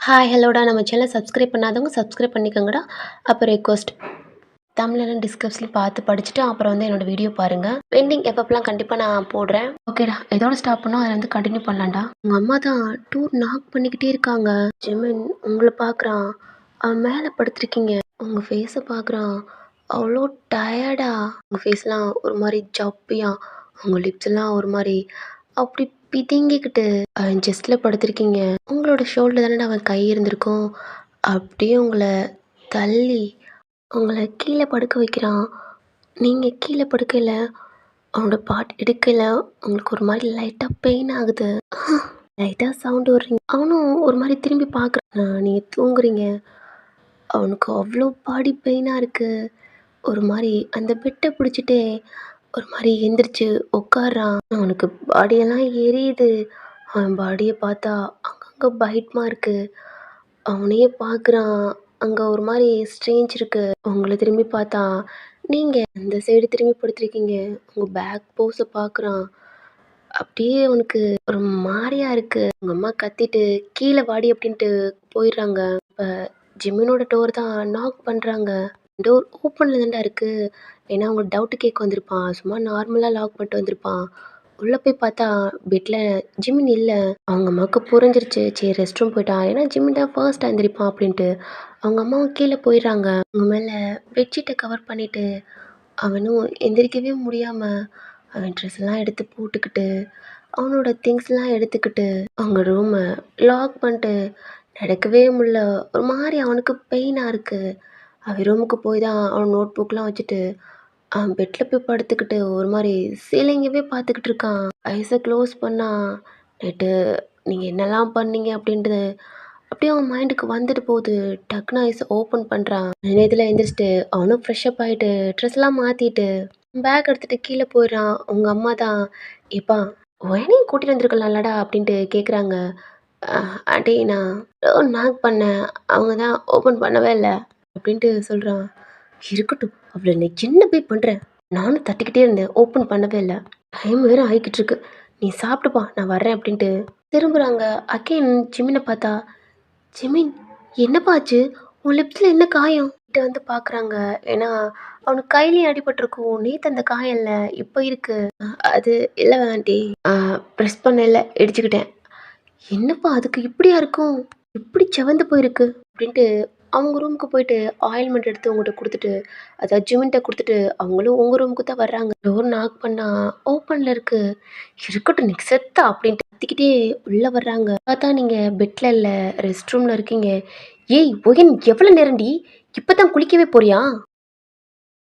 Hi ஹலோடா நம்ம channel subscribe பண்ணாதவங்க subscribe பண்ணிக்கோங்கடா. அப்புறம் ரெக்வஸ்ட் தமிழ்லாம் டிஸ்கஸ்லி பார்த்து படிச்சுட்டு அப்புறம் வந்து என்னோட வீடியோ பாருங்க. பெண்டிங் எப்பப்பெல்லாம் கண்டிப்பாக நான் போடுறேன். ஓகேடா, எதோட ஸ்டாப் பண்ணோம் அதில் வந்து கண்டினியூ பண்ணலாம்டா. உங்கள் அம்மா தான் டூர் நாக் பண்ணிக்கிட்டே இருக்காங்க. ஜெமின் உங்களை பார்க்குறான், அவன் மேலே படுத்திருக்கீங்க. உங்கள் ஃபேஸை பார்க்குறான், அவ்வளோ டயர்டா. உங்கள் ஃபேஸ்லாம் ஒரு மாதிரி ஜப்பியா, உங்கள் லிப்ஸ் எல்லாம் ஒரு மாதிரி அப்படி பிதுங்கிக்கிட்டு அவன் செஸ்ட்டில் படுத்திருக்கீங்க. உங்களோட ஷோல்டர் தானே அவன் கை இருந்திருக்கும். அப்படியே உங்களை தள்ளி உங்களை கீழே படுக்க வைக்கிறான். நீங்கள் கீழே படுக்கையில் அவனோட பாட் எடுக்கல. உங்களுக்கு ஒரு மாதிரி லைட்டாக பெயின் ஆகுது. லைட்டாக சவுண்டு வர்றீங்க. அவனும் ஒரு மாதிரி திரும்பி பார்க்குறான். நீங்கள் தூங்குறீங்க. அவனுக்கு அவ்வளோ பாடி பெயினாக இருக்குது. ஒரு மாதிரி அந்த பெட்டை பிடிச்சிட்டே ஒரு மாதிரி எந்திரிச்சு உட்கார்றான். அவனுக்கு பாடியெல்லாம் எரியுது. அவன் பாடியை பார்த்தா அங்கங்கே பைட்மா இருக்குது. அவனையே பார்க்குறான். அங்கே ஒரு மாதிரி ஸ்ட்ரேஞ்ச் இருக்குது. உங்களை திரும்பி பார்த்தா நீங்கள் அந்த சைடு திரும்பி படுத்துருக்கீங்க. உங்கள் பேக் போஸை பார்க்குறான். அப்படியே அவனுக்கு ஒரு மாதிரியா இருக்குது. உங்கள் அம்மா கத்திட்டு கீழே வாடி அப்படின்ட்டு போயிடுறாங்க. இப்போ ஜிம்மினோட டோர் தான் நாக் பண்ணுறாங்க. டோர் ஓப்பனில் தான்டா இருக்குது. ஏன்னா அவங்க டவுட்டு கேட்க வந்திருப்பான். சும்மா நார்மலாக லாக் பண்ணிட்டு வந்திருப்பான். உள்ளே போய் பார்த்தா பெட்டில் ஜிமின் இல்லை. அவங்க அம்மாவுக்கு புரிஞ்சிருச்சு. சரி ரெஸ்ட் ரூம் போயிட்டான். ஏன்னா ஜிமின் தான் ஃபர்ஸ்ட் எழுந்திரிப்பான் அப்படின்ட்டு. அவங்க அம்மாவும் கீழே போயிடுறாங்க. அவங்க மேலே பெட்ஷீட்டை கவர் பண்ணிவிட்டு அவனும் எந்திரிக்கவே முடியாமல் அவன் ட்ரெஸ் எல்லாம் எடுத்து போட்டுக்கிட்டு அவனோட திங்ஸ்லாம் எடுத்துக்கிட்டு அவங்க ரூமை லாக் பண்ணிட்டு நடக்கவே முடியல. ஒரு மாதிரி அவனுக்கு பெயினாக இருக்குது. அவன் ரூமுக்கு போய் தான் அவன் நோட் புக்லாம் வச்சுட்டு அவன் பெட்டில் போய் படுத்துக்கிட்டு ஒரு மாதிரி சீலிங்கவே பார்த்துக்கிட்டு இருக்கான். ஐஸை க்ளோஸ் பண்ணா நைட்டு நீங்கள் என்னெல்லாம் பண்ணீங்க அப்படின்றது அப்படியே அவன் மைண்டுக்கு வந்துட்டு போகுது. டக்குன்னு ஐஸை ஓப்பன் பண்ணுறான். நேரத்தில் எழுந்திரிச்சிட்டு அவனும் ஃப்ரெஷ்அப் ஆகிட்டு ட்ரெஸ்லாம் மாற்றிட்டு பேக் எடுத்துகிட்டு கீழே போயிடுறான். உங்கள் அம்மா தான் எப்பா உடனையும் கூட்டிகிட்டு வந்திருக்கலாம்லடா அப்படின்ட்டு கேட்குறாங்க. ஆண்டி நான் நாக் பண்ணேன், அவங்க தான் ஓப்பன் பண்ணவே இல்லை அப்படின்ட்டு சொல்கிறான். இருக்கட்டும், அவ்வளோ நீ சின்ன போய் பண்ணுறேன். நானும் தட்டிக்கிட்டே இருந்தேன், ஓப்பன் பண்ணவே இல்லை. டைம் வேறு ஆகிக்கிட்டு இருக்கு, நீ சாப்பிட்டுப்பா நான் வர்றேன் அப்படின்ட்டு திரும்புகிறாங்க. அகெயின் ஜிமினை பார்த்தா, ஜிமின் என்னப்பா ஆச்சு, உன் லிப்ஸில் என்ன காயம் கிட்ட வந்து பார்க்குறாங்க. ஏன்னா அவனுக்கு கையிலையும் அடிபட்டிருக்கும். நேற்று அந்த காயம் இல்லை, இப்போ இருக்கு. அது இல்லை ஆண்டி, ப்ரெஸ் பண்ணல இடிச்சுக்கிட்டேன். என்னப்பா அதுக்கு இப்படியா இருக்கும், இப்படி செவந்து போயிருக்கு அப்படின்ட்டு அவங்க ரூமுக்கு போயிட்டு ஆயில்மெண்ட் எடுத்து உங்கள்கிட்ட கொடுத்துட்டு அதை ஜிமின்ட்ட கொடுத்துட்டு அவங்களும் உங்கள் ரூமுக்கு தான் வர்றாங்க. டோர் நாக் பண்ணா ஓப்பனில் இருக்கு. இருக்கட்டும் நீ செத்தா அப்படின்ட்டு கத்திக்கிட்டே உள்ளே வர்றாங்க. பார்த்தா நீங்கள் பெட்டில் இல்லை, ரெஸ்ட் ரூமில் இருக்கீங்க. ஏய் ஒயன், எவ்வளோ நேரண்டி, இப்போ தான் குளிக்கவே போறியா?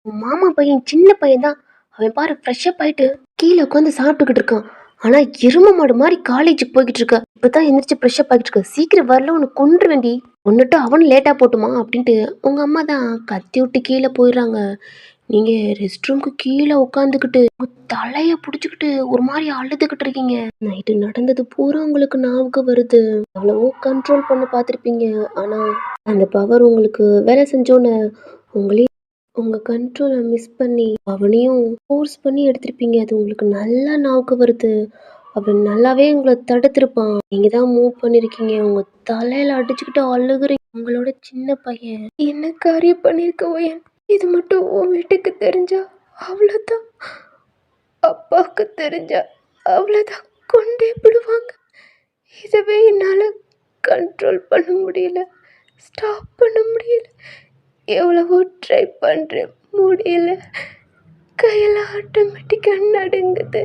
உன் மாமா பையன் சின்ன பையன் தான், அவன் பாரு ஃப்ரெஷ்அப் ஆயிட்டு கீழே உட்காந்து சாப்பிட்டுக்கிட்டு இருக்கான். ஆனா எரும மாடு மாதிரி காலேஜுக்கு போய்கிட்டு இருக்க. இப்பதான் எந்திரிச்சு ஃப்ரெஷ்அப் ஆகிட்டு இருக்க. சீக்கிரம் வரல உனக்கு கொன்று வேண்டி, ஒன்னுட்டு அவனும் லேட்டா போட்டுமா அப்படின்ட்டு உங்க அம்மா தான் கத்தி விட்டு கீழே போயிடுறாங்க. நீங்க ரெஸ்ட் ரூம்க்கு கீழே உட்காந்துக்கிட்டு தலைய புடிச்சுக்கிட்டு ஒரு மாதிரி அழுதுகிட்டு இருக்கீங்க. நைட்டு நடந்தது பூரா உங்களுக்கு ஞாபகம் வருது. அவ்வளவோ கண்ட்ரோல் பண்ண பார்த்துருப்பீங்க. ஆனா அந்த பவர் உங்களுக்கு வேலை செஞ்சோன்னு உங்களே உங்கள் கண்ட்ரோலை மிஸ் பண்ணி அவனையும் ஃபோர்ஸ் பண்ணி எடுத்திருப்பீங்க. அது உங்களுக்கு நல்லா ஞாபகம் வருது. அவன் நல்லாவே உங்களை தடுத்திருப்பான். நீங்கள் தான் மூவ் பண்ணியிருக்கீங்க. உங்கள் தலையில் அடிச்சுக்கிட்டு அழுகுறீங்க. உங்களோட சின்ன பையன் என்ன காரியம் பண்ணியிருக்க ஓயன், இது மட்டும் உன் வீட்டுக்கு தெரிஞ்சா அவ்வளோதான், அப்பாவுக்கு தெரிஞ்சா அவ்வளோதான், கொண்டே விடுவாங்க. இதுவே என்னால் கண்ட்ரோல் பண்ண முடியல, ஸ்டாப் பண்ண முடியல. எவ்வளவோ ட்ரை பண்ணுறேன், முடியல. கையெல்லாம் ஆட்டோமேட்டிக்காக நடுங்குது.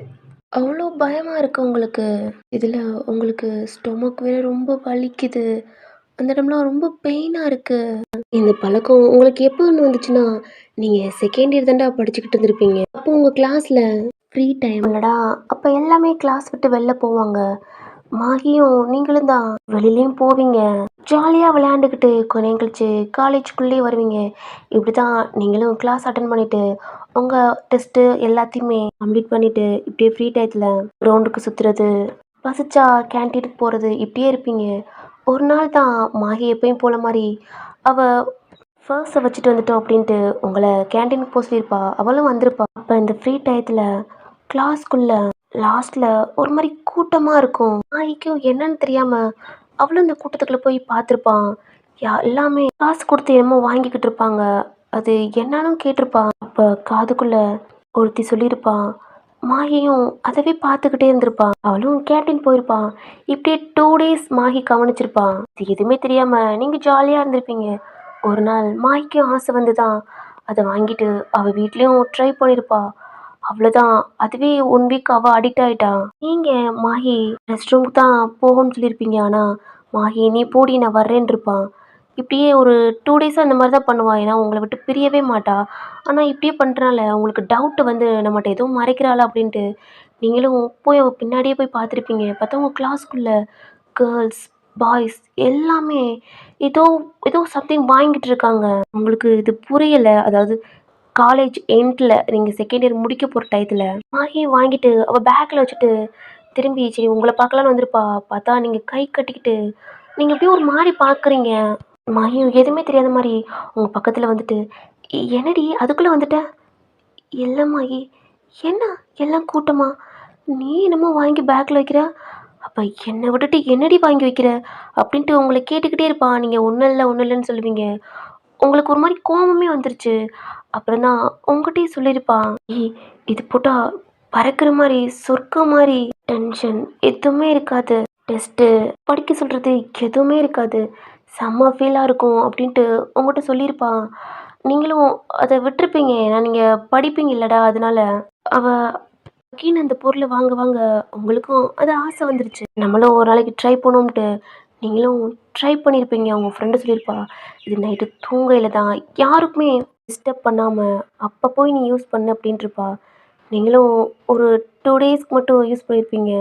அவ்வளோ பயமாக இருக்குது உங்களுக்கு. இதில் உங்களுக்கு ஸ்டொமக் வேறு ரொம்ப வலிக்குது. அந்த இடம்லாம் ரொம்ப பெயினாக இருக்குது. இந்த பழக்கம் உங்களுக்கு எப்போ வந்துச்சுன்னா, நீங்கள் செகண்ட் இயர் தாண்டா படிச்சுக்கிட்டு இருந்திருப்பீங்க. அப்போ உங்கள் கிளாஸில் ஃப்ரீ டைம் இல்லடா, அப்போ எல்லாமே கிளாஸ் விட்டு வெளில போவாங்க. மாகியும் நீங்களும் தான் வெளியிலையும் போவீங்க. ஜாலியாக விளையாண்டுக்கிட்டு கொஞ்ச நேரம் கழிச்சு காலேஜுக்குள்ளேயே வருவீங்க. இப்படி தான் நீங்களும் கிளாஸ் அட்டன் பண்ணிவிட்டு உங்கள் டெஸ்ட்டு எல்லாத்தையுமே கம்ப்ளீட் பண்ணிவிட்டு இப்படியே ஃப்ரீ டயத்தில் கிரவுண்டுக்கு சுற்றுறது, பசிச்சா கேன்டீனுக்கு போகிறது, இப்படியே இருப்பீங்க. ஒரு நாள் தான் மாகி எப்பயும் போல மாதிரி அவள் ஃபர்ஸ்ட்டை வச்சுட்டு வந்துட்டோம் அப்படின்ட்டு உங்களை கேன்டீனுக்கு போக சொல்லியிருப்பா. அவளும் வந்திருப்பா. அப்போ இந்த ஃப்ரீ டயத்தில் கிளாஸ்க்குள்ளே லாஸ்ட்டில் ஒரு மாதிரி கூட்டமாக இருக்கும். நாய்க்கும் என்னன்னு தெரியாமல் அவளும் அந்த கூட்டத்துக்குள்ள போய் பார்த்துருப்பான். எல்லாமே காசு குடுத்து என்னமோ வாங்கிக்கிட்டு இருப்பாங்க. அது என்னான்னும் கேட்டிருப்பா. அப்ப காதுக்குள்ள ஒருத்தி சொல்லியிருப்பா. மாகியும் அதவே பார்த்துக்கிட்டே இருந்திருப்பா. அவளும் கேன்டீன் போயிருப்பா. இப்படியே 2 டேஸ் மாகி கவனிச்சிருப்பா. இது எதுவுமே தெரியாம நீங்க ஜாலியா இருந்திருப்பீங்க. ஒரு நாள் மாகிக்கும் ஆசை வந்துதான் அத வாங்கிட்டு அவ வீட்லயும் ட்ரை பண்ணியிருப்பா. அவ்வளோதான். அதுவே 1 வீக் அவ அடிக்ட் ஆயிட்டா. நீங்க மாஹி ரெஸ்ட் ரூமுக்கு தான் போகணும்னு சொல்லியிருப்பீங்க. ஆனா, மாஹி நீ போடி நான் வர்றேன்ருப்பான். இப்படியே ஒரு 2 டேஸா இந்த மாரி தான் பண்ணுவா. ஏன்னா உங்கள விட்டு பிரியவே மாட்டா. ஆனா இப்படியே பண்றனால உங்களுக்கு டவுட் வந்து நம்மட்ட எதுவும் மறைக்கிறாளா அப்படின்ட்டு, நீங்களும் போய் அவ பின்னாடியே போய் பார்த்துருப்பீங்க. பார்த்தா உங்க கிளாஸ்க்குள்ள கேர்ள்ஸ், பாய்ஸ் எல்லாமே ஏதோ ஏதோ சம்திங் வாங்கிட்டு இருக்காங்க. உங்களுக்கு இது புரியல. அதாவது காலேஜ் எண்ட்ல நீங்க செகண்ட் இயர் முடிக்க போற டயத்துல மாஹி வாங்கிட்டு அவ பேக்ல வச்சுட்டு திரும்பி சரி உங்கள பார்க்கலான்னு வந்திருப்பா. பார்த்தா நீங்க கை கட்டிக்கிட்டு நீங்க அப்படியே ஒரு மாரி பார்க்குறீங்க. மாஹியும் எதுவுமே தெரியாத மாரி உங்க பக்கத்துல வந்துட்டு, என்னடி அதுக்குள்ள வந்துட்ட? இல்ல மாஹி." "என்ன எல்லாம் கூட்டமா? நீ என்னமோ வாங்கி பேக்ல வைக்கிற? அப்ப என்ன விட்டுட்டு என்னடி வாங்கி வைக்கிற?" அப்படின்ட்டு உங்கள கேட்டுக்கிட்டே இருப்பா. நீங்க ஒண்ணும் இல்ல, ஒண்ணும் இல்லன்னு சொல்லுவீங்க. உங்களுக்கு ஒரு மாரி கோவமே வந்துருச்சு. அப்புறம் தான் உன்கிட்டயே சொல்லியிருப்பா. "ஏய் இது போட்டா பறக்கிற மாரி, சொர்க்கம் மாரி டென்ஷன் எதுவுமே இருக்காது. டெஸ்ட்டு, படிக்க சொல்றது எதுவுமே இருக்காது. செம்ம ஃபீலா இருக்கும்." அப்படின்ட்டு உன்கிட்ட சொல்லியிருப்பா. நீங்களும் அத விட்டுருப்பீங்க. ஏன்னா நீங்க படிப்பீங்க இல்லடா! அதனால. அவ அகைன் அந்த பொருள வாங்க வாங்க உங்களுக்கும் அது ஆசை வந்துருச்சு. நம்மளும் ஒரு நாளைக்கு ட்ரை பண்ணுவோம்ட்டு, நீங்களும் ட்ரை பண்ணியிருப்பீங்க. உங்க ஃப்ரெண்டு சொல்லியிருப்பா. இது நைட்டு தூங்கையில தான் யாருக்குமே டிஸ்டர்ப் பண்ணாம, அப்ப போய் நீ யூஸ் பண்ணு அப்படின்ட்டுருப்பா. நீங்களும் ஒரு 2 டேஸ்க்கு மட்டும் யூஸ் பண்ணியிருப்பீங்க.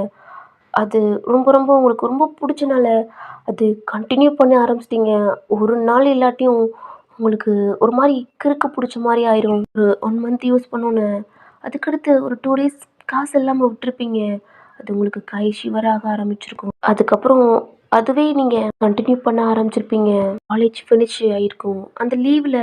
அது ரொம்ப ரொம்ப உங்களுக்கு ரொம்ப புடிச்சனால, அது கன்டின்யூ பண்ண ஆரம்பிச்சிட்டீங்க. ஒரு நாள் இல்லாட்டியும் உங்களுக்கு ஒரு மாரி கிறுக்கு புடிச்ச மாரி ஆயிரும். ஒரு 1 மந்த் யூஸ் பண்ணோன்னே, அதுக்கடுத்து ஒரு 2 டேஸ் காசு இல்லாம விட்டுருப்பீங்க. அது உங்களுக்கு கை ஷிவர் ஆக ஆரம்பிச்சிருக்கும். அதுக்கப்புறம் அதுவே நீங்க கன்டின்யூ பண்ண ஆரம்பிச்சிருப்பீங்க. காலேஜ் ஃபினிஷ் ஆயிருக்கும். அந்த லீவ்ல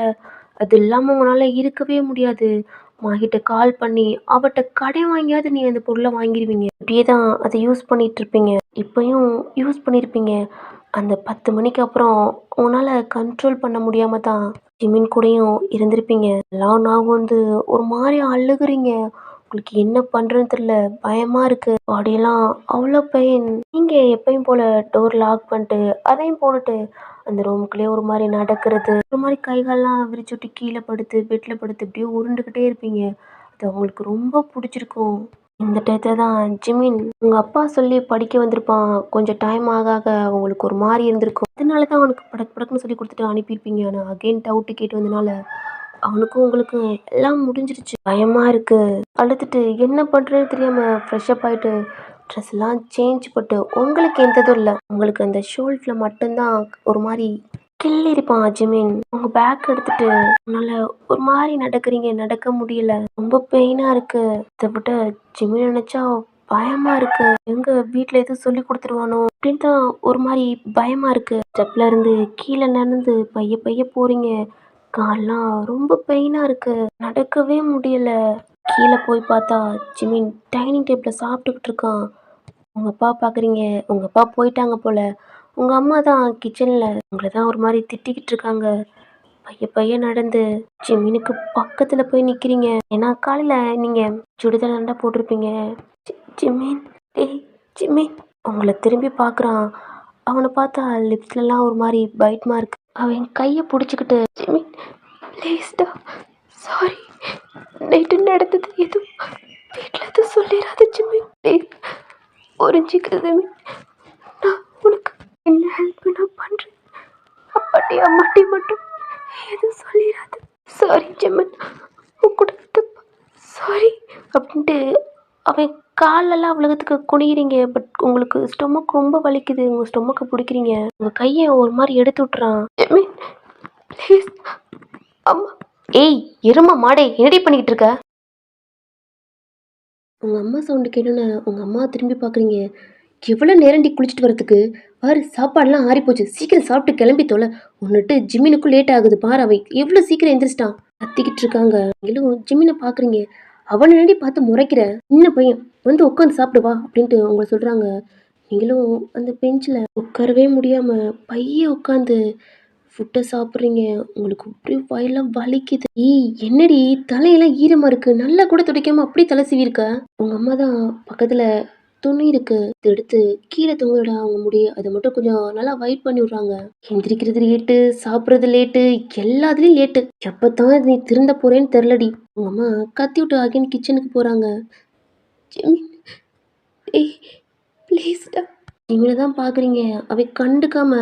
அது இல்லாம உங்களால இருக்கவே முடியாது. அம்மாகிட்ட கால் பண்ணி, அவட்ட கடன் வாங்கியாவது நீ அந்த பொருள வாங்கிருவீங்க. இப்படியே தான் அத யூஸ் பண்ணிட்டுருப்பீங்க. இப்பயும் யூஸ் பண்ணியிருப்பீங்க. அந்த 10 மணிக்கு அப்புறம் உங்களால கண்ட்ரோல் பண்ண முடியாம தான் ஜிமின் கூடயும் இருந்திருப்பீங்க. எல்லாம் ஞாபகம் வந்து ஒரு மாரி அழுகுறீங்க. உங்களுக்கு என்ன பண்றதுன்னு தெரியல. பயமா இருக்கு. பாடியெல்லாம் அவ்ளோ பெயின். நீங்க எப்பயும் போல டோர் லாக் பண்ணிட்டு, அதையும் போட்டுட்டு அந்த ரூமுக்குள்ளேயே ஒரு மாரி நடக்கிறது. ஒரு மாரி கை கால்லாம் விரிச்சு விட்டு கீழ படுத்து, பெட்ல படுத்து இப்படியே உருண்டுகிட்டே இருப்பீங்க. அது அவங்களுக்கு ரொம்ப புடிச்சிருக்கும். இந்த டயத்துல தான் ஜிமின் உங்க அப்பா சொல்லி படிக்க வந்திருப்பான். கொஞ்சம் டைம் ஆக ஆக உங்களுக்கு ஒரு மாரி இருந்திருக்கும். அதனால தான் அவனுக்கு படக் படக்குன்னு சொல்லிக் குடுத்துட்டு அனுப்பியிருப்பீங்க. ஆனா அகைன் டவுட் கேட்டு வந்தனால, அவனுக்கும் உங்களுக்கும் எல்லாம் முடிஞ்சிருச்சு. பயமா இருக்கு. அழுதுட்டு என்ன பண்றதுன்னு தெரியாம ஃப்ரெஷ் அப் ஆயிட்டு ட்ரெஸ்லாம் சேஞ்ச் பட்டு உங்களுக்கு எந்த இதுவும் இல்ல. உங்களுக்கு அந்த ஷோல்டர்ல மட்டும் தான் ஒரு மாரி கிள்ளிருப்பான் ஜிமின். உங்க பேக் எடுத்துட்டு உன்னால ஒரு மாரி நடக்குறீங்க. நடக்க முடியல. ரொம்ப பெயினா இருக்கு. இத விட ஜிமின் நெனச்சா பயமா இருக்கு. எங்க வீட்ல எதுவும் சொல்லிக் குடுத்துருவானோ அப்படின்னு தான் ஒரு மாரி பயமா இருக்கு. ஸ்டெப்ல இருந்து கீழ நடந்து பைய பைய போறீங்க. கால்லாம் ரொம்ப பெயினா இருக்கு. நடக்கவே முடியல. கீழ போய் பார்த்தா ஜிமின் டைனிங் டேபிள்ல சாப்பிட்டுக்கிட்டு இருக்கான். உங்க அப்பா பார்க்குறீங்க. உங்க அப்பா போயிட்டாங்க போல. உங்க அம்மா தான் கிச்சன்ல உங்கள தான் ஒரு மாரி திட்டிக்கிட்டு இருக்காங்க. பைய பைய நடந்து ஜிமினுக்கு பக்கத்துல போய் நிக்கிறீங்க. ஏன்னா காலையில நீங்க சுடிதார் தான்டா போட்டிருப்பீங்க. ஜிமின் டேய் ஜிமின் உங்கள திரும்பி பார்க்குறான். அவன பார்த்தா லிப்ஸ்லலாம் ஒரு மாரி பைட் மார்க். அவன் கைய புடிச்சுக்கிட்டு ஜிமின் ப்ளீஸ்டா சாரி நைட்டு நடந்தது எதுவும் வீட்ல எதுவும் சொல்லிடாத ஜிமின் ப்ளீஸ் புரிஞ்சுக்கிறது நான் உனக்கு என்ன ஹெல்ப் நான் பண்றேன். அப்பாட்டி அம்மாட்டி மட்டும் எதுவும் சொல்லிடாத. சாரி ஜிமின் உன் கூட தப்பா சாரி அப்படின்ட்டு அவன் காலெல்லாம் உலகத்துக்கு குனிகிறீங்க. பட் உங்களுக்கு ஸ்டொமக் ரொம்ப வலிக்குது. உங்க ஸ்டொமக்கை பிடிக்கிறீங்க. உங்க கையை ஒரு மாதிரி எடுத்து விட்டுறான். ஜிமின் ப்ளீஸ் அம்மா. ஏய் எரும மாடே என்னடி பண்ணிக்கிட்டு இருக்க? உங்க அம்மா சவுண்டு கேட்டோன்னே உங்க அம்மா திரும்பி பார்க்குறீங்க. எவ்வளோ நேரம்டி குளிச்சுட்டு வரதுக்கு? பாரு சாப்பாடுலாம் ஆறிப்போச்சு. சீக்கிரம் சாப்பிட்டு கிளம்பி தொலை. ஒன்னுட்டு ஜிம்மினுக்கும் லேட் ஆகுது பாரு. அவன் எவ்வளோ சீக்கிரம் எந்திரிச்சிட்டான். கத்திக்கிட்டு இருக்காங்க. நீங்களும் ஜிம்மினை பார்க்குறீங்க. அவனை நடி பார்த்து முறைக்கிற. சின்ன பையன் வந்து உட்காந்து சாப்பிடு வா அப்படின்ட்டு உங்களை சொல்கிறாங்க. நீங்களும் அந்த பெஞ்சில் உட்காரவே முடியாமல் பைய உட்காந்து ஃபுட்டை சாப்பிட்றீங்க. உங்களுக்கு அப்படியே வயெல்லாம் வலிக்குது. ஏய் என்னடி தலையெல்லாம் ஈரமா இருக்கு. நல்லா கூட துடைக்காம அப்படியே தலை சீவிருக்க. உங்க அம்மா தான் பக்கத்துல துணி இருக்கு. இத எடுத்து கீழே தொங்கடா அவங்க முடி. அதை மட்டும் கொஞ்சம் நல்லா வைட் பண்ணி விடுறாங்க. எந்திரிக்கிறது லேட்டு, சாப்பிட்றது லேட்டு, எல்லாத்துலயும் லேட்டு. எப்பத்தான் நீ திருந்த போறேன்னு தெரிலடி. உங்க அம்மா கத்தி விட்டு அகைன் கிச்சனுக்கு போறாங்க. ஜெமி, ஏய் ப்ளீஸ்டா. இவனை தான் பார்க்குறீங்க. அவன் கண்டுக்காம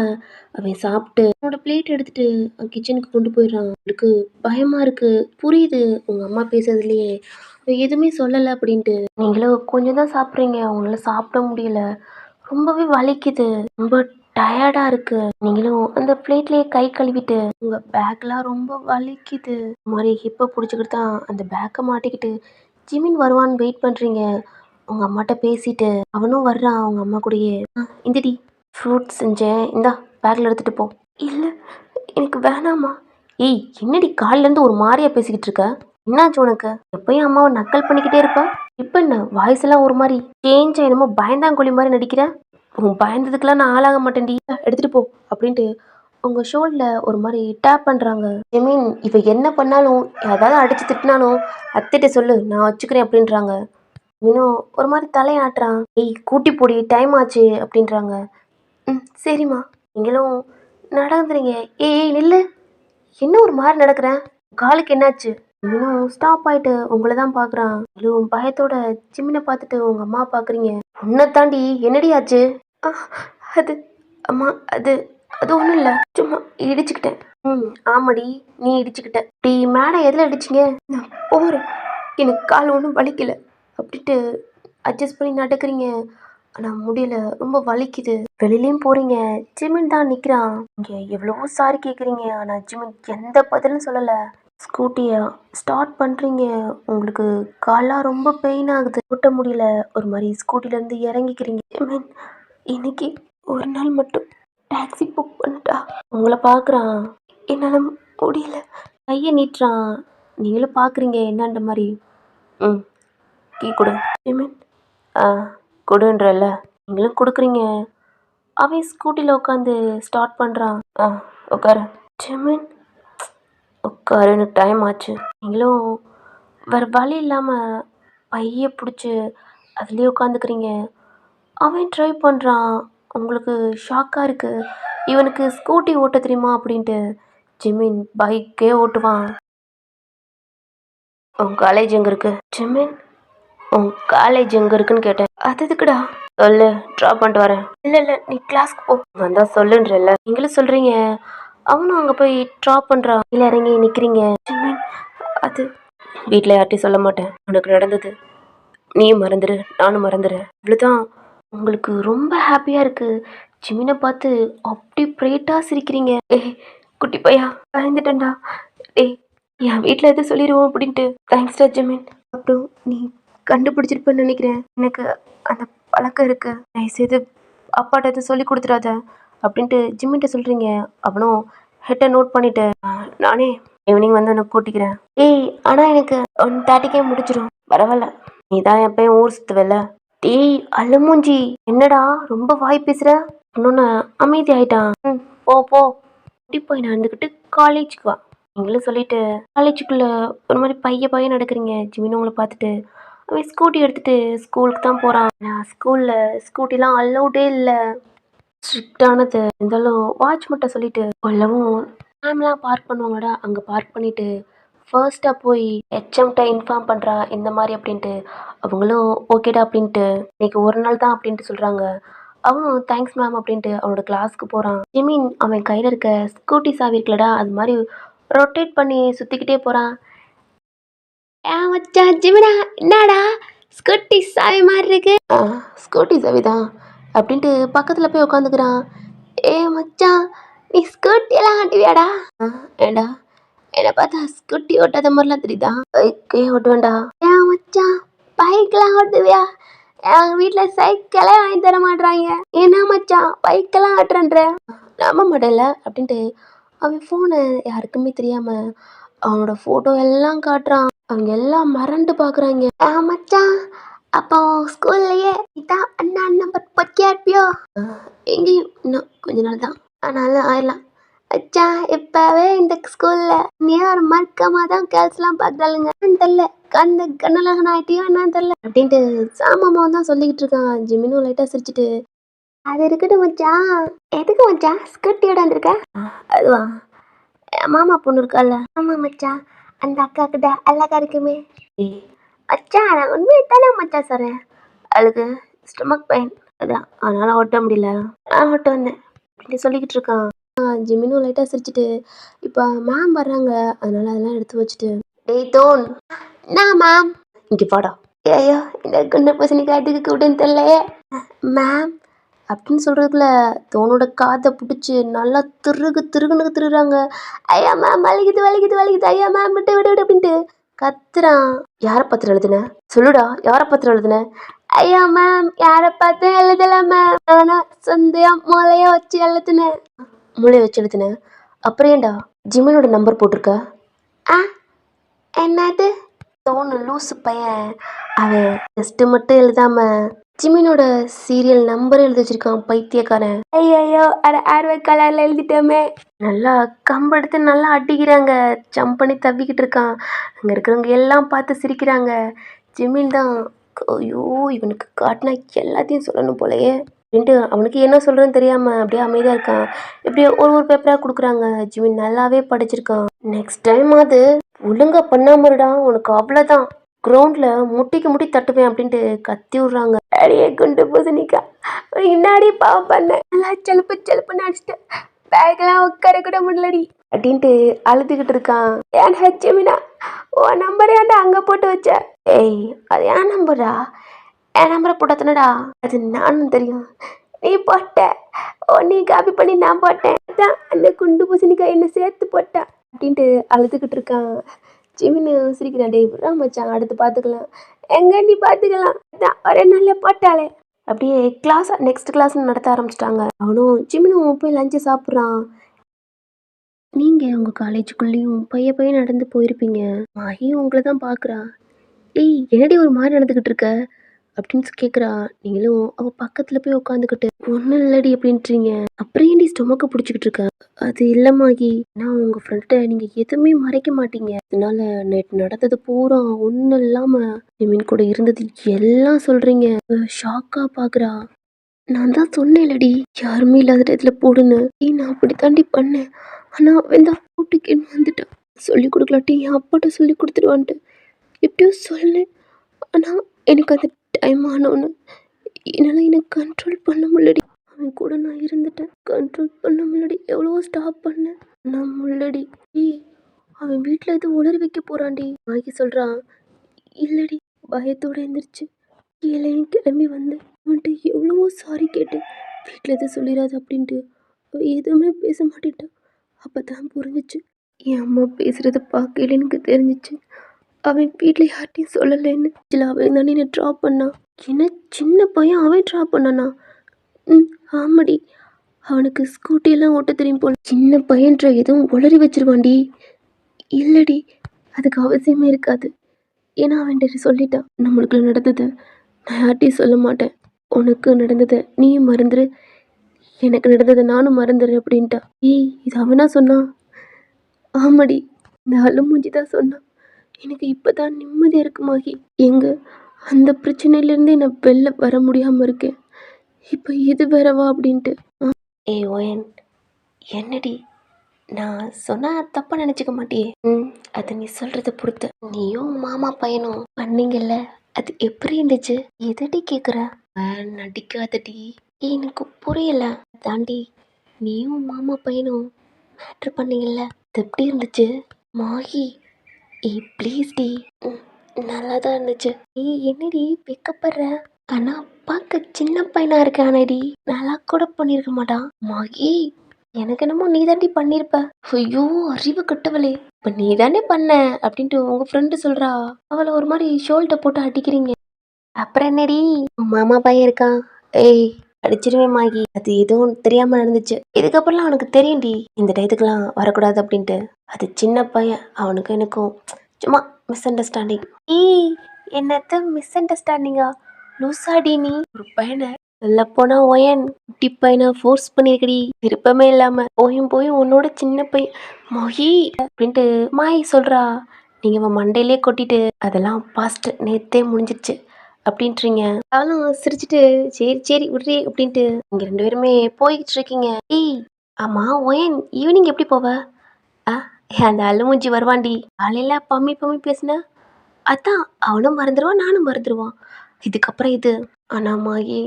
அவன் சாப்பிட்டு அவனோட பிளேட் எடுத்துட்டு கிச்சனுக்கு கொண்டு போயிடுறான். அவளுக்கு பயமா இருக்கு. புரியுது உங்க அம்மா பேசுறதுலயே. அவன் எதுவுமே சொல்லலை அப்படின்ட்டு. நீங்களும் கொஞ்சம் தான் சாப்பிட்றீங்க. அவங்களால சாப்பிட முடியல. ரொம்பவே வலிக்குது. ரொம்ப டயர்டா இருக்கு. நீங்களும் அந்த பிளேட்லயே கை கழுவிட்டு உங்க பேக்லாம் ரொம்ப வலிக்குது. இந்த மாதிரி ஹிப்பை பிடிச்சிக்கிட்டு தான் அந்த பேக்கை மாட்டிக்கிட்டு ஜிமின் வருவான்னு வெயிட் பண்றீங்க. உங்க அம்மாட்ட பேசிட்டு அவனும் வர்றான் அவங்க அம்மா கூடயே. இந்தடி ஃப்ரூட்ஸ் செஞ்சேன், இந்தா பேக்கில் எடுத்துட்டு போ. இல்லை எனக்கு வேணாமா. ஏய் என்னடி காலிலேருந்து ஒரு மாதிரியா பேசிக்கிட்டு இருக்க. என்னாச்சு உனக்கு? எப்பயும் அம்மாவை நக்கல் பண்ணிக்கிட்டே இருப்ப. இப்போ என்ன வாய்ஸ் எல்லாம் ஒரு மாதிரி சேஞ்ச் என்னமோ பயந்தாங்கொழி மாதிரி நடிக்கிற. உன் பயந்ததுக்கெல்லாம் நான் ஆளாக மாட்டேன்டி. எடுத்துட்டு போ அப்படின்ட்டு உங்க ஷோல்ல ஒரு மாதிரி டேப் பண்றாங்க. ஐ மீன் இப்போ என்ன பண்ணாலும் ஏதாவது அடிச்சு திட்டினாலும் அத்திட்ட சொல்லு நான் வச்சுக்கிறேன் அப்படின்றாங்க. இன்னும் ஒரு மாதிரி தலையாட்டுறான். ஏய் கூட்டி போடி டைம் ஆச்சு அப்படின்றாங்க. ம் சரிம்மா. நீங்களும் நடந்துறீங்க. ஏய் ஏய் நில்லு. என்ன ஒரு மாதிரி நடக்கிறேன். காலுக்கு என்னாச்சு? இன்னும் ஸ்டாப் ஆயிட்டு உங்களை தான் பார்க்குறான். இன்னும் பயத்தோட ஜிம்மினை பார்த்துட்டு உங்கள் அம்மா பார்க்குறீங்க. உன்னை தாண்டி என்னடி ஆச்சு? அது அம்மா அது அது ஒன்றும் இல்லை, சும்மா இடிச்சுக்கிட்டேன். ம் ஆமாடி நீ இடிச்சுக்கிட்ட. இப்படி மேடம் எதில் இடிச்சிங்க? நான் போகிறேன், எனக்கு கால் ஒன்றும் வலிக்கல அப்படின்ட்டு அட்ஜஸ்ட் பண்ணி நடக்கிறீங்க. ஆனால் முடியல, ரொம்ப வலிக்குது. வெளியிலையும் போகிறீங்க. ஜிமின் தான் நிற்கிறான். இங்கே எவ்வளவோ சாரி கேட்குறீங்க. ஆனால் ஜிமின் எந்த பதிலும் சொல்லலை. ஸ்கூட்டியை ஸ்டார்ட் பண்ணுறீங்க. உங்களுக்கு கால்லாம் ரொம்ப பெயின் ஆகுது. ஓட்ட முடியல. ஒரு மாதிரி ஸ்கூட்டிலேருந்து இறங்கிக்கிறீங்க. ஜிமின் இன்னைக்கு ஒரு நாள் மட்டும் டாக்ஸி புக் பண்ணிட்டா. உங்களை பார்க்குறான். என்னால் முடியல. கையை நீட்டுறான். நீங்களும் பார்க்குறீங்க என்னன்ற மாதிரி. ம் கீ கொடு. ஜிமின் கொடுன்றல்ல. நீங்களும் கொடுக்குறீங்க. அவன் ஸ்கூட்டியில் உட்காந்து ஸ்டார்ட் பண்ணுறான். உட்காரு. ஜிமின் உட்காரு, எனக்கு டைம் ஆச்சு. நீங்களும் வேறு வழி இல்லாமல் பைய பிடிச்சி அதுலேயே உட்காந்துக்கிறீங்க. அவன் ட்ரை பண்ணுறான். உங்களுக்கு ஷாக்காக இருக்குது. இவனுக்கு ஸ்கூட்டி ஓட்ட தெரியுமா அப்படின்ட்டு. ஜிமின் பைக்கே ஓட்டுவான். உன் காலேஜ் எங்கே இருக்கு? ஜிமின் உன் காலேஜ் எங்கே இருக்குன்னு கேட்டேன். அது எதுக்குடா? சொல்லு, ட்ராப் பண்ணிட்டு வரேன். இல்லை இல்லை நீ கிளாஸ்க்கு போ. வந்தா சொல்லுன்றல. நீங்களும் சொல்கிறீங்க. அவனும் அங்கே போய் ட்ராப் பண்ணுறான். இல்லை இறங்கி நிற்கிறீங்க. ஜிமின் அது வீட்டில் யார்ட்டையும் சொல்ல மாட்டேன். உனக்கு நடந்தது நீயும் மறந்துடு, நானும் மறந்துடுறேன். இவ்வளோதான். உங்களுக்கு ரொம்ப ஹாப்பியாக இருக்குது. ஜிமினை பார்த்து அப்படி ப்ரேட்டாக சிரிக்கிறீங்க. குட்டி பையா பயந்துட்டேன்டா. என் வீட்டில் எது சொல்லிடுவோம் அப்படின்ட்டு. தேங்க்ஸ்டா ஜிமின். அப்புறம் நீ கண்டுபிடிச்சிருப்பேன்னு நினைக்கிறேன். எனக்கு அந்த பழக்கம் இருக்கு. தயவுசெய்து அப்பாட்ட எதுவும் சொல்லி கொடுத்துடாத அப்படின்ட்டு ஜிம்மிட்ட சொல்கிறீங்க. அவனும் ஹெட்டை நோட் பண்ணிட்டு நானே ஈவினிங் வந்து உனக்கு கூட்டிக்கிறேன். ஆனால் எனக்கு 1:30க்கே முடிச்சிடும். பரவாயில்ல, நீ தான் எப்பயும் ஊர் சுற்றுவல. அழுமூஞ்சி என்னடா ரொம்ப வாய் பேசுகிற? இன்னொன்று அமைதி ஆயிட்டான். போ போ குட்டி போய் நடந்துக்கிட்டு காலேஜுக்கு வா. நீங்களும் சொல்லிட்டு காலேஜுக்குள்ளே ஒரு மாதிரி பையன் நடக்கிறீங்க. ஜிமின் உங்களை பார்த்துட்டு அவன் ஸ்கூட்டி எடுத்துகிட்டு ஸ்கூலுக்கு தான் போகிறான். நான் ஸ்கூலில் ஸ்கூட்டிலாம் அலௌடே இல்லை, ஸ்ட்ரிக்டானது. இருந்தாலும் வாட்ச் மட்டும் சொல்லிட்டு கொல்லவும் மேம்லாம் பார்க் பண்ணுவாங்கடா. அங்கே பார்க் பண்ணிவிட்டு ஃபர்ஸ்ட்டாக போய் ஹெச்எம்கிட்ட இன்ஃபார்ம் பண்ணுறா இந்த மாதிரி அப்படின்ட்டு. அவங்களும் ஓகேடா அப்படின்ட்டு இன்னைக்கு ஒரு நாள் தான் அப்படின்ட்டு சொல்கிறாங்க. அவனும் தேங்க்ஸ் மேம் அப்படின்ட்டு அவனோட கிளாஸ்க்கு போகிறான். ஜிமின் அவன் கையில் இருக்க ஸ்கூட்டி சாவி இருக்குல்லடா, அது மாதிரி ரொட்டேட் பண்ணி சுற்றிக்கிட்டே போகிறான். மச்சான் ஜிமினா என்னடா ஸ்கூட்டி சாவி மாதிரி இருக்கு? ஸ்கூட்டி சாவி தான் அப்படின்ட்டு பக்கத்தில் போய் உட்காந்துக்கிறான். மச்சான் நீ ஸ்கூட்டியெல்லாம் ஆட்டுவியாடா? ஏண்டா என்னை பார்த்தா ஸ்கூட்டி ஓட்டாத மாதிரிலாம் தெரியுதா? பைக்கே ஓட்டுவேன்டா. மச்சான் பைக்கெலாம் ஓட்டுவியா? எங்கள் வீட்டில் சைக்கிளே வாங்கி தர மாட்றாங்க. என்ன மச்சான் பைக்கெல்லாம் ஆட்டுறன்ற? நம்ப மாட்டேன்ல அப்படின்ட்டு அவன் ஃபோனை யாருக்குமே தெரியாமல் அவனோட ஃபோட்டோ எல்லாம் காட்டுறான். அவங்க எல்லாம் மறந்து பார்க்குறாங்க. மச்சான் அப்போ ஸ்கூல்லையே இதான் அண்ணா நம்பர் பொக்கியா இருப்பியோ? எங்கேயும் இன்னும் கொஞ்ச நாள் தான், அதனால ஆயிடலாம். மச்சான் இப்பவே இந்த ஸ்கூல்ல நீ ஒரு மறக்காம தான் கேர்ள்ஸ்லாம் பார்க்குறாளுங்க தெரியல. கண்ணு கண்ணழகன் ஆயிட்டியோ என்னன்னு தெரியல அப்படின்ட்டு சாமாமா தான் சொல்லிக்கிட்டு இருக்கான். ஜிமினும் லைட்டா சிரிச்சிட்டு, அது இருக்கட்டும் மச்சான். எதுக்கு மச்சான் ஸ்கூட்டியோட வந்திருக்க? அதுவா, என் மாமா பொண்ணு இருக்கால. ஆமா மச்சான், அந்த அக்கா கிட்ட அழகா இருக்குமே. மச்சான் நான் உண்மையை தானே மச்சான் சொல்றேன். அவளுக்கு ஸ்டொமக் பெயின், அதான் அதனால ஓட்ட முடியல, நான் ஓட்ட வந்தேன் அப்படின்னு சொல்லிக்கிட்டு இருக்கான். ஜிமினும் லைட்டா சிரிச்சிட்டு, இப்போ மேம் வர்றாங்க அதனால அதெல்லாம் எடுத்து வச்சுட்டு, டேய் தோன், நான் மேம் இங்கே பாடா. ஐயோ இந்த குண்ட பசனி காட்டுக்கு கூப்பிட்டுன்னு தெரியலையே. மேம் அப்படின்னு சொல்றதுக்குள்ள தோனோட காதை பிடிச்சி நல்லா திருகுன்னு திருகுறாங்க. ஐயா மேம் வலிக்குது வலிக்குது வலிக்குது, ஐயா மேம் விட்டு விடு விடு அப்படின்ட்டு கத்துறான். யாரை பத்திரம் எழுதுன சொல்லுடா, யாரை பத்திரம் எழுதுன? ஐயா மேம் யாரை பார்த்து எழுதல மேம், ஆனா சொந்தையா மூளைய வச்சு எழுதுனேன். மூளைய வச்சு எழுதுன? அப்புறம் ஏண்டா ஜிமினோட நம்பர் போட்டிருக்க? ஆ என்னது? தோணு லூசு பையன், அவன் டெஸ்ட் மட்டும் எழுதாம ஜிமினோட சீரியல் நம்பர் எழுதி வச்சிருக்கான் பைத்தியக்காரன். ஐயோ அட ஆர்வ கலர்ல எழுதிட்டோமே. நல்லா கம்பெடுத்து நல்லா அடிக்கிறாங்க. ஜம்ப் பண்ணி தவிக்கிட்டு இருக்கான். அங்க இருக்கிறவங்க எல்லாம் பார்த்து சிரிக்கிறாங்க. ஜிமின் தான், ஐயோ இவனுக்கு காட்டினா எல்லாத்தையும் சொல்லணும் போலயே அப்படின்ட்டு அவனுக்கு என்ன சொல்றதுன்னு தெரியாம அப்படியே அமைதியா இருக்கான். இப்படியே ஒரு பேப்பரா கொடுக்குறாங்க. ஜிமின் நல்லாவே படிச்சிருக்கான். நெக்ஸ்ட் டைம் அது ஒழுங்கா பண்ணாம இருடா, உனக்கு அவ்வளோதான், கிரவுண்ட்ல முட்டிக்கு முட்டி தட்டுவேன் அப்படின்ட்டு கத்தி விடுறாங்க. அடியே குண்டு பூசணிக்கா, முன்னாடி பாவம் பண்ண நல்லா செலுப்புன்னு அடிச்சிட்டேன், பேக்கெல்லாம் உட்கார கூட முடியலடி அப்படின்ட்டு அழுதுகிட்டு இருக்கான். ஏன் ஹெச்மினா உன் நம்பர் ஏன்டா அங்க போட்டு வச்ச? ஏய் அது ஏன் நம்பரா? என் நம்பரை போட்டதுனடா, அது நானும் தெரியும், நீ போட்ட. ஓ நீ காப்பி பண்ணி நான் போட்டேன், அதான் அந்த குண்டு பூசணிக்காய் என்ன சேர்த்து போட்டா அப்படின்ட்டு அழுதுகிட்டு இருக்கான். ஜிமின்னு சிரிக்கிறான். டே விட்றா மச்சான், அடுத்து பார்த்துக்கலாம். எங்க நீ பார்த்துக்கலாம், அதான் ஒரே நல்ல போட்டாலே. அப்படியே நெக்ஸ்ட் கிளாஸ் நடத்த ஆரம்பிச்சிட்டாங்க. அவனும் ஜிமினும் போய் லஞ்சு சாப்பிட்றான். நீங்கள் உங்கள் காலேஜுக்குள்ளேயும் பைய நடந்து போயிருப்பீங்க. மாஹியும் உங்களை தான் பார்க்குறா. ஏய் என்னடி ஒரு மாதிரி நடந்துக்கிட்டு இருக்க அப்படின்னு கேட்குறா. நீங்களும் அவள் பக்கத்தில் போய் உட்காந்துக்கிட்டு ஒன்றும் இல்லடி அப்படின்றீங்க. அப்புறம் ஏன்டி ஸ்டொமக்கை பிடிச்சிக்கிட்டு இருக்க? அது இல்லை மாகி, நான் உங்கள் ஃப்ரெண்ட்டை நீங்கள் எதுவுமே மறைக்க மாட்டீங்க, அதனால நேற்று நடந்தது பூரா ஒன்றும் இல்லாமல் மீன் கூட இருந்தது எல்லாம் சொல்கிறீங்க. ஷாக்காக பார்க்குறா. நான் தான் சொன்னேன்லடி யாருமே இல்லாத டயத்தில் போடுன்னு. நான் அப்படி தாண்டி பண்ணேன், ஆனால் அவன் தான் போட்டுக்கேன்னு வந்துட்டான். சொல்லி கொடுக்கலாட்டி என் அப்பாட்ட சொல்லி கொடுத்துடுவான்ட்டு எப்படியோ சொன்னேன். ஆனால் எனக்கு அந்த டைம் ஆனோன்னு என்னால் எனக்கு கண்ட்ரோல் பண்ண முடியலடி. அவன் கூட நான் இருந்துட்டேன், கண்ட்ரோல் பண்ண முடியலடி. எவ்வளவோ ஸ்டாப் பண்ணேன், நான் முள்ளடி. ஏய் அவன் வீட்டில் எதுவும் உளறி வைக்க போகிறான்டி வாங்கி சொல்கிறான். இல்லடி பயத்தோடு எழுந்திரிச்சு கீழேயும் கிளம்பி வந்தேன். அவன்ட்டு எவ்வளவோ சாரி கேட்டேன், வீட்டில் எதுவும் சொல்லிடாது அப்படின்ட்டு. அவன் எதுவுமே பேச மாட்டேட்டான். அப்போ தான் புரிஞ்சிச்சு, என் அம்மா பேசுகிறத பார்க்கல எனக்கு தெரிஞ்சிச்சு. அவன் வீட்டில் யார்ட்டையும் சொல்லலைன்னு. இல்லை அவன் தானே என்னை ட்ராப் பண்ணான். என்ன சின்ன பையன் அவன் ட்ராப் பண்ணானா? ஆமாடி, அவனுக்கு ஸ்கூட்டியெல்லாம் ஓட்ட தெரியும் போல. சின்ன பையன்ற எதுவும் உளறி வச்சிருவான்டி. இல்லடி அதுக்கு அவசியமே இருக்காது, ஏன்னா அவன்கிட்ட சொல்லிட்டான் நம்மளுக்குள்ள நடந்ததை நான் யார்ட்டையும் சொல்ல மாட்டேன், உனக்கு நடந்ததை நீயும் மறந்துரு, எனக்கு நடந்ததை நானும் மறந்துடு அப்படின்ட்டா. இது அவனா சொன்னான்? ஆமாடி, இந்த அழுமூஞ்சி தான் சொன்னான். எனக்கு இப்போ தான் நிம்மதியாக இருக்குமாகி. அந்த பிரச்சனையிலேருந்தே நான் வெளில வர முடியாமல் இருக்கேன், இப்போ இது வேறவா அப்படின்ட்டு. ஓயன் என்னடி, நான் சொன்னால் தப்பாக நினச்சிக்க மாட்டியே? அது நீ சொல்கிறத பொறுத்து. நீயும் மாமா பையனும் பண்ணீங்கல்ல, அது எப்படி இருந்துச்சு? எதடி கேட்குற? நடிக்காதடி, எனக்கு புரியல. தாண்டி நீயும் மாமா பையனும் மேட்ரு பண்ணீங்கல்ல, அது எப்படி இருந்துச்சு? மாகி ப்ளீஸ் டி. நல்லா தான் இருந்துச்சு. என்னடி வெக்கப்படுற? ஆனால் பார்க்க சின்ன பையனாக இருக்கானடி, நல்லா கூட பண்ணியிருக்க மாட்டான். மாகி எனக்கு என்னமோ நீ தாண்டி பண்ணியிருப்ப. ஐயோ அறிவு கட்டவளே, இப்போ நீ தானே பண்ண அப்படின்ட்டு உங்கள் ஃப்ரெண்டு சொல்கிறா. அவளை ஒரு மாதிரி ஷோல்டர் போட்டு அடிக்கிறீங்க. அப்புறம் என்னடி மாமா பையன் இருக்கான், ஏய் அடிச்சிருவேன் மாகி, அது எதுவும் தெரியாமல் நடந்துச்சு. இதுக்கப்புறம்லாம் அவனுக்கு தெரியும்டி இந்த டயத்துக்குலாம் வரக்கூடாது அப்படின்ட்டு. அது சின்ன பையன், அவனுக்கும் எனக்கும் சும்மா மிஸ் அண்டர்ஸ்டாண்டிங். என்னத்த மிஸ் அண்டர்ஸ்டாண்டிங்கா? லூசாடி நீ ஒரு பையனை சொல்ல போனா ஒயன் குட்டி பையனை ஃபோர்ஸ் பண்ணிருக்கடி விருப்பமே இல்லாம போயும் போயும் உன்னோட சின்ன பையன் மொஹி அப்படின்ட்டு மாயி சொல்றா. நீங்க இவன் மண்டையிலே கொட்டிட்டு அதெல்லாம் பாஸ்ட் நேத்தே முடிஞ்சிருச்சு அப்படின்றீங்க. அவளும் சிரிச்சுட்டு சரி சரி விட்றி அப்படின்ட்டு நீங்க 2 பேருமே போய்கிட்டு இருக்கீங்க. ஏய் ஆமா ஒயன் ஈவினிங் எப்படி போவ? அந்த அழுமூஞ்சி வருவான்டி. காலையில பம்மி பம்மி பேசுன அதான் அவனும் மறந்துடுவான் நானும் மறந்துடுவான். இதுக்கப்புறம் இது ஆனா மாயி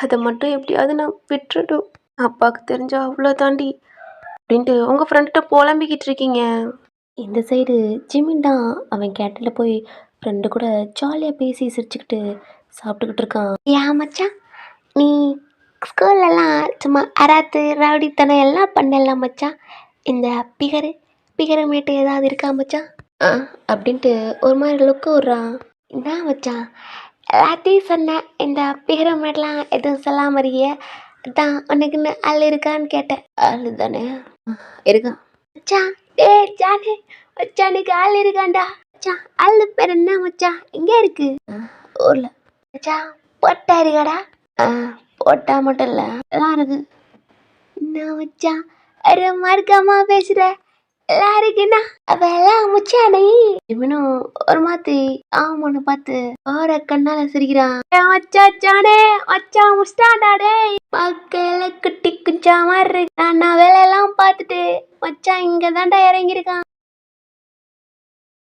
அதை மட்டும் எப்படியாவது நான் விட்டுடும். அப்பாவுக்கு தெரிஞ்சா அவ்வளோ தாண்டி அப்படின்ட்டு உங்கள் ஃப்ரெண்ட்ட புலம்பிக்கிட்டு இருக்கீங்க. இந்த சைடு ஜிமின் தான் அவன் கேட்டில் போய் ஃப்ரெண்டு கூட ஜாலியாக பேசி சிரிச்சுக்கிட்டு சாப்பிட்டுக்கிட்டு இருக்கான். ஏன் மச்சான் நீ ஸ்கூல்லலாம் சும்மா அராத்து ரவுடித்தனம் எல்லாம் பண்ணலாம் மச்சான். இந்த பிகரமேட்டு ஏதாவது இருக்கா மச்சான் அப்படின்ட்டு ஒரு மாதிரி லுக்கு விட்றான். என்ன மச்சான் எல்லாத்தையும் சொன்னேன், இந்த பிகரமேட்லாம் எதுவும் சொல்லாம இருக்கிய, அதான் உனக்குன்னு ஆள் இருக்கான்னு கேட்டேன். ஆள் தானே இருக்கா மச்சான். ஜானே மச்சானுக்கு ஆள் இருக்காண்டா மச்சான். ஆளு பேர் என்ன மச்சான்? எங்கே இருக்கு? ஊர்ல மச்சான். போட்டா இருக்காடா? போட்டா மட்டும் இல்லை எல்லாம் இருக்கு. என்ன மச்சான் அரை மார்க்கமா பேசுற? எல்லாருக்குன்னா அவ எல்லாம் முச்சானே. இவனும் ஒரு மாத்தி ஆமான்னு பார்த்து ஆற கண்ணால சிரிக்கிறான். மச்சானே மச்சான் முஸ்டாண்டாடே மக்கள குட்டி குஞ்சா மாதிரி நான் வேலையெல்லாம் பார்த்துட்டு மச்சான் இங்க தாண்டா இறங்கியிருக்கான்.